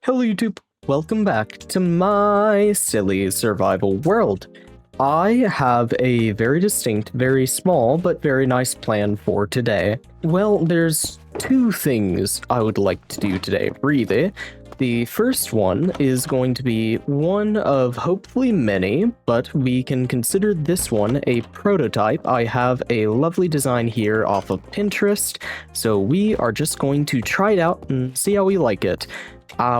Hello YouTube, welcome back to my silly survival world. I have a very distinct, very small, but very nice plan for today. Well, there's two things I would like to do today, really. The first one is going to be one of hopefully many, but we can consider this one a prototype. I have a lovely design here off of Pinterest, so we are just going to try it out and see how we like it.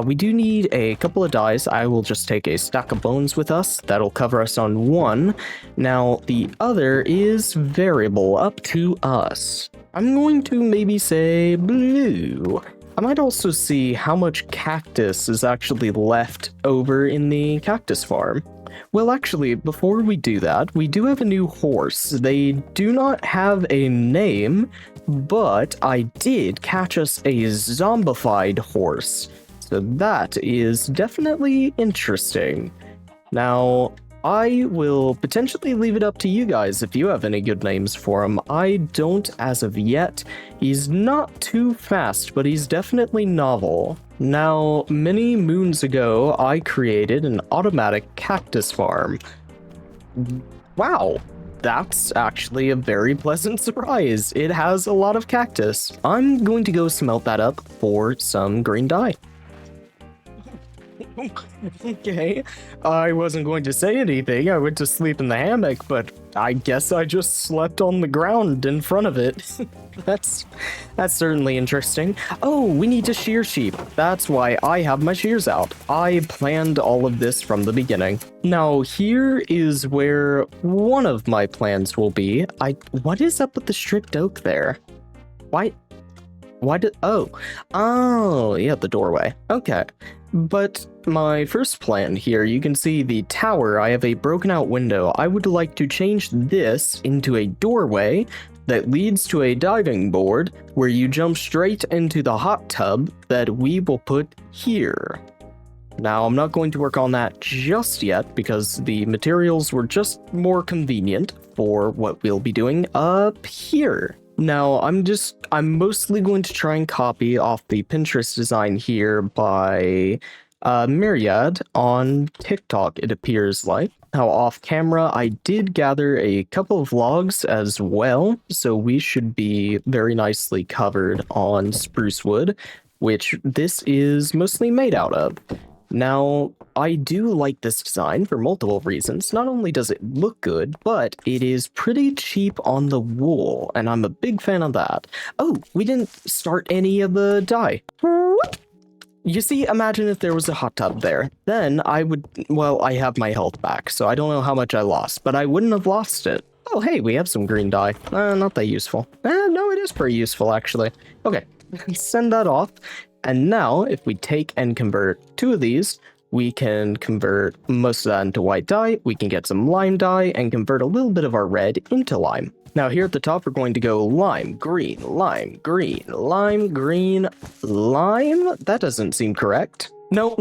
We do need a couple of dice. I will just take a stack of bones with us. That'll cover us on one. Now, the other is variable, up to us. I'm going to maybe say blue. I might also see how much cactus is actually left over in the cactus farm. Well, actually, before we do that, we do have a new horse. They do not have a name, but I did catch us a zombified horse. So that is definitely interesting. Now, I will potentially leave it up to you guys if you have any good names for him. I don't as of yet. He's not too fast, but he's definitely novel. Now, many moons ago, I created an automatic cactus farm. Wow, that's actually a very pleasant surprise. It has a lot of cactus. I'm going to go smelt that up for some green dye. Okay, I wasn't going to say anything. I went to sleep in the hammock, but I guess I just slept on the ground in front of it. That's certainly interesting. Oh, we need to shear sheep. That's why I have my shears out. I planned all of this from the beginning. Now, here is where one of my plans will be. What is up with the stripped oak there? Why did, oh, yeah, the doorway. Okay. But my first plan here, you can see the tower. I have a broken out window. I would like to change this into a doorway that leads to a diving board where you jump straight into the hot tub that we will put here. Now, I'm not going to work on that just yet because the materials were just more convenient for what we'll be doing up here. Now, I'm mostly going to try and copy off the Pinterest design here by Myriad on TikTok, it appears like. Now, off camera, I did gather a couple of logs as well, so we should be very nicely covered on spruce wood, which this is mostly made out of. Now, I do like this design for multiple reasons. Not only does it look good, but it is pretty cheap on the wool, and I'm a big fan of that. Oh, we didn't start any of the dye. You see, imagine if there was a hot tub there. Then I would, well, I have my health back, so I don't know how much I lost, but I wouldn't have lost it. Oh, hey, we have some green dye. Not that useful. No, it is pretty useful, actually. Okay, send that off. And now, if we take and convert two of these, we can convert most of that into white dye, we can get some lime dye, and convert a little bit of our red into lime. Now here at the top, we're going to go lime, green, lime, green, lime, green, lime? That doesn't seem correct. No,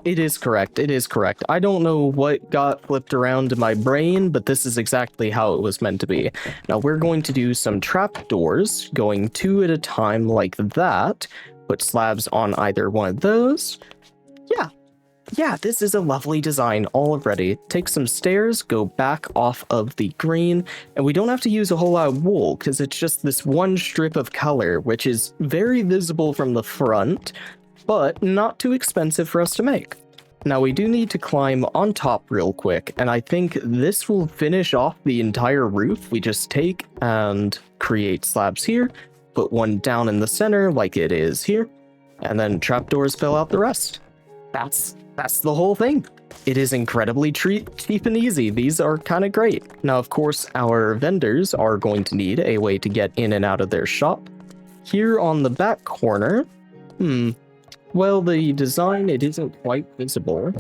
it is correct, it is correct. I don't know what got flipped around in my brain, but this is exactly how it was meant to be. Now we're going to do some trapdoors, going two at a time like that. Put slabs on either one of those. Yeah, this is a lovely design already. Take some stairs, go back off of the green, and we don't have to use a whole lot of wool because it's just this one strip of color, which is very visible from the front, but not too expensive for us to make. Now we do need to climb on top real quick, and I think this will finish off the entire roof. We just take and create slabs here, put one down in the center like it is here, and then trapdoors fill out the rest. That's the whole thing. It is incredibly cheap and easy. These are kind of great. Now, of course, our vendors are going to need a way to get in and out of their shop. Here on the back corner, well, the design, it isn't quite visible.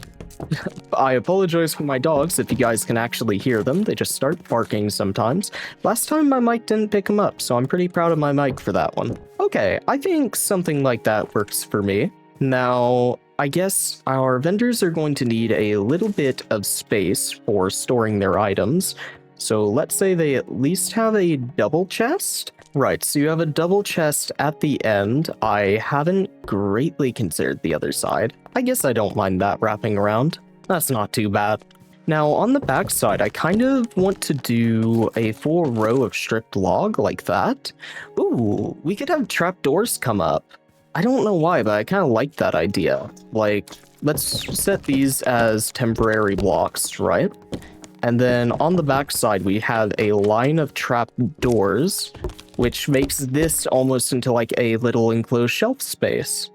I apologize for my dogs if you guys can actually hear them. They just start barking sometimes. Last time my mic didn't pick them up, so I'm pretty proud of my mic for that one. Okay, I think something like that works for me. Now, I guess our vendors are going to need a little bit of space for storing their items. So let's say they at least have a double chest. Right, so you have a double chest at the end. I haven't greatly considered the other side. I guess I don't mind that wrapping around. That's not too bad. Now, on the back side, I kind of want to do a full row of stripped log like that. Ooh, we could have trapdoors come up. I don't know why, but I kind of like that idea. Like, let's set these as temporary blocks, right? And then on the back side, we have a line of trap doors, which makes this almost into like a little enclosed shelf space.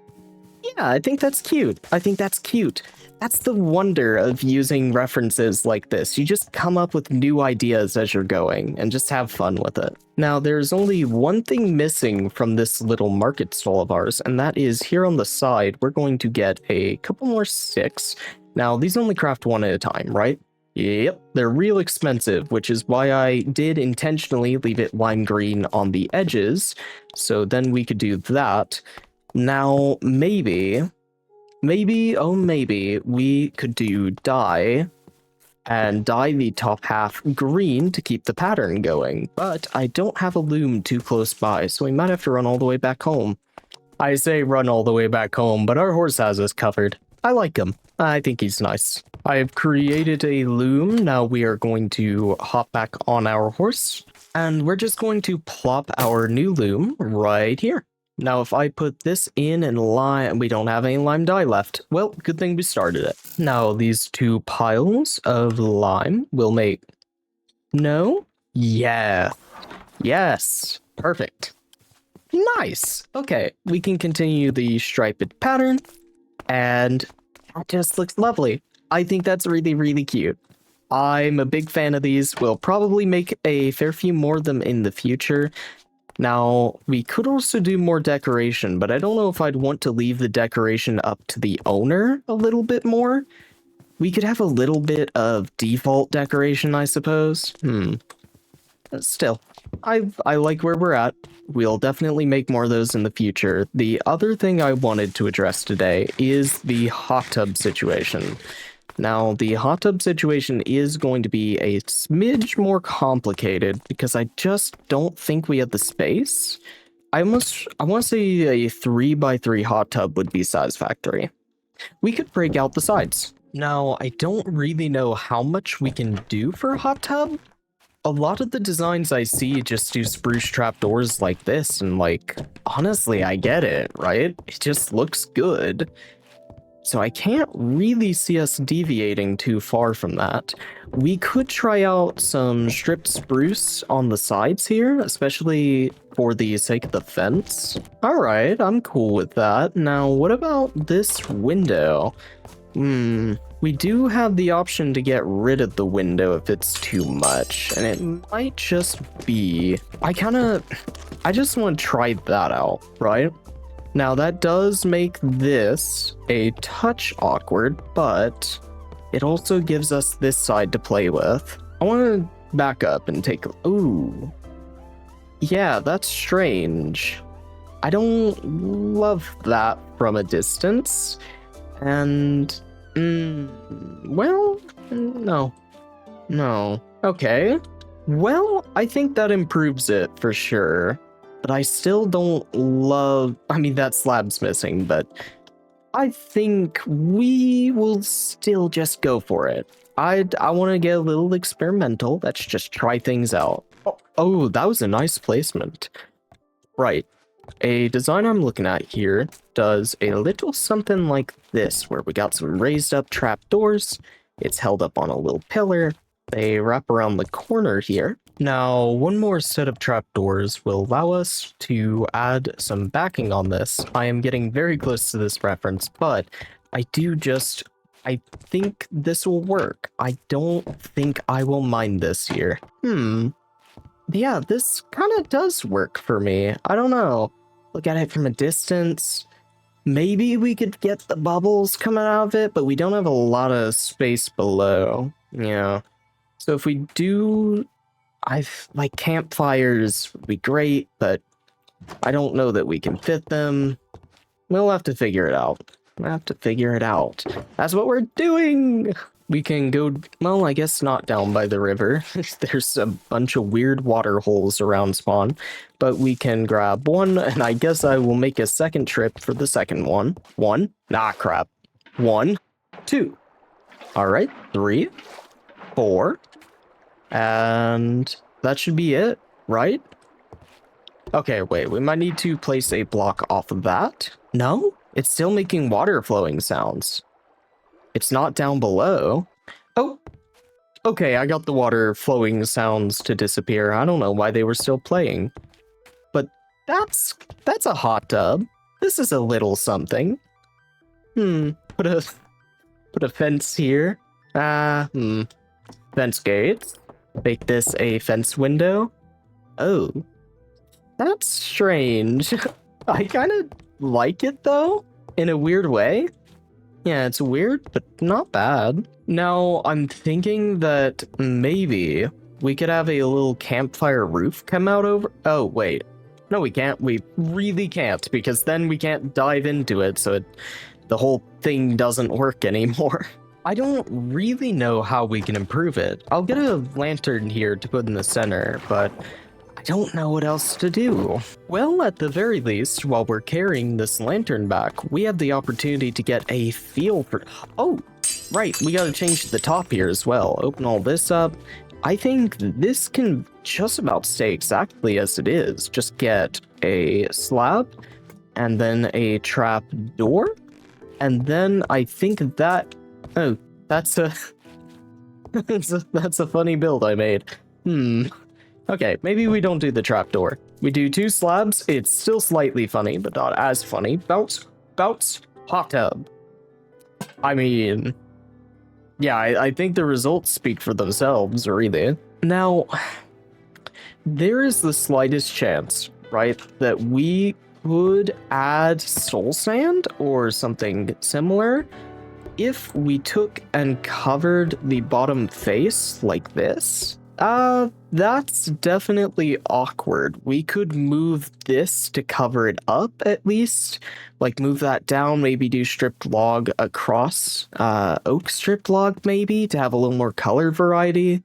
Yeah, I think that's cute. I think that's cute. That's the wonder of using references like this. You just come up with new ideas as you're going and just have fun with it. Now, there's only one thing missing from this little market stall of ours, and that is here on the side, we're going to get a couple more sticks. Now, these only craft one at a time, right? Yep, they're real expensive, which is why I did intentionally leave it lime green on the edges, so then we could do that. Now, maybe, oh maybe, we could do dye, and dye the top half green to keep the pattern going, but I don't have a loom too close by, so we might have to run all the way back home. I say run all the way back home, but our horse has us covered. I like him. I think he's nice. I have created a loom. Now we are going to hop back on our horse, and we're just going to plop our new loom right here. Now, if I put this in and lime, we don't have any lime dye left. Well, good thing we started it. Now, these two piles of lime will make... No? Yeah. Yes. Perfect. Nice. Okay, we can continue the striped pattern, and that just looks lovely. I think that's really, really cute. I'm a big fan of these. We'll probably make a fair few more of them in the future. Now, we could also do more decoration, but I don't know if I'd want to leave the decoration up to the owner a little bit more. We could have a little bit of default decoration, I suppose. Still, I like where we're at. We'll definitely make more of those in the future. The other thing I wanted to address today is the hot tub situation. Now, the hot tub situation is going to be a smidge more complicated because I just don't think we have the space. I want to say a 3x3 hot tub would be satisfactory. We could break out the sides. Now, I don't really know how much we can do for a hot tub. A lot of the designs I see just do spruce trapdoors like this, and like, honestly, I get it, right? It just looks good. So I can't really see us deviating too far from that. We could try out some stripped spruce on the sides here, especially for the sake of the fence. All right, I'm cool with that. Now, what about this window? We do have the option to get rid of the window if it's too much, and it might just be... I just want to try that out, right? Now, that does make this a touch awkward, but it also gives us this side to play with. I want to back up and take a... Ooh. Yeah, that's strange. I don't love that from a distance. And... well, no. No. Okay. Well, I think that improves it for sure. But I still don't love... I mean, that slab's missing, but I think we will still just go for it. I want to get a little experimental. Let's just try things out. Oh, that was a nice placement. Right. A design I'm looking at here does a little something like this, where we got some raised up trapdoors. It's held up on a little pillar. They wrap around the corner here. Now, one more set of trapdoors will allow us to add some backing on this. I am getting very close to this reference, but I think this will work. I don't think I will mind this here. Yeah, this kind of does work for me. I don't know. Look at it from a distance. Maybe we could get the bubbles coming out of it, but we don't have a lot of space below. Yeah. So if we do... like campfires would be great, but I don't know that we can fit them. We'll have to figure it out. That's what we're doing! we can go, well, I guess not down by the river. There's a bunch of weird water holes around spawn, but we can grab one, and I guess I will make a second trip for the second one. One, nah, crap. 1, 2. All right, 3, 4, and that should be it, right? Okay, wait, we might need to place a block off of that. No, it's still making water flowing sounds. It's not down below. Oh, okay, I got the water flowing sounds to disappear. I don't know why they were still playing. But that's a hot tub. This is a little something. Put a fence here. Fence gates. Make this a fence window. Oh, that's strange. I kind of like it though, in a weird way. Yeah, it's weird, but not bad. Now, I'm thinking that maybe we could have a little campfire roof come out over... Oh, wait. No, we can't. We really can't, because then we can't dive into it, so the whole thing doesn't work anymore. I don't really know how we can improve it. I'll get a lantern here to put in the center, but I don't know what else to do. Well, at the very least, while we're carrying this lantern back, we have the opportunity to get a feel for... Oh, right, we gotta change the top here as well. Open all this up. I think this can just about stay exactly as it is. Just get a slab, and then a trap door, and then I think that... Oh, that's a... that's a funny build I made. Okay, maybe we don't do the trapdoor. We do 2 slabs. It's still slightly funny, but not as funny. Bounce, bounce, hot tub. I mean, yeah, I think the results speak for themselves, really. Now, there is the slightest chance, right, that we could add soul sand or something similar if we took and covered the bottom face like this. That's definitely awkward. We could move this to cover it up, at least. Like, move that down, maybe do stripped log across, oak stripped log, maybe, to have a little more color variety.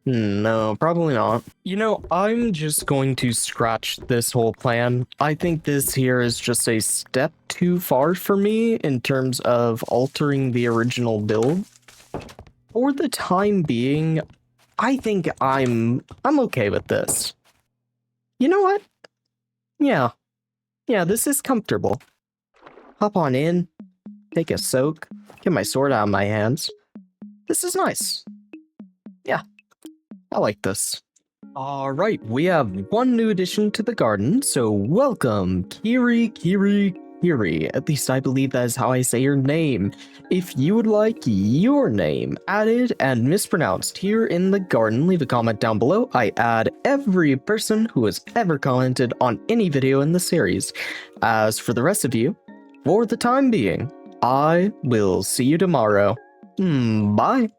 No, probably not. You know, I'm just going to scratch this whole plan. I think this here is just a step too far for me in terms of altering the original build. For the time being, I think I'm okay with this. You know what? Yeah, this is comfortable. Hop on in, take a soak, get my sword out of my hands. This is nice. Yeah, I like this. Alright, we have one new addition to the garden, so welcome, Kiri. At least I believe that is how I say your name. If you would like your name added and mispronounced here in the garden, leave a comment down below. I add every person who has ever commented on any video in the series. As for the rest of you, for the time being, I will see you tomorrow. Bye.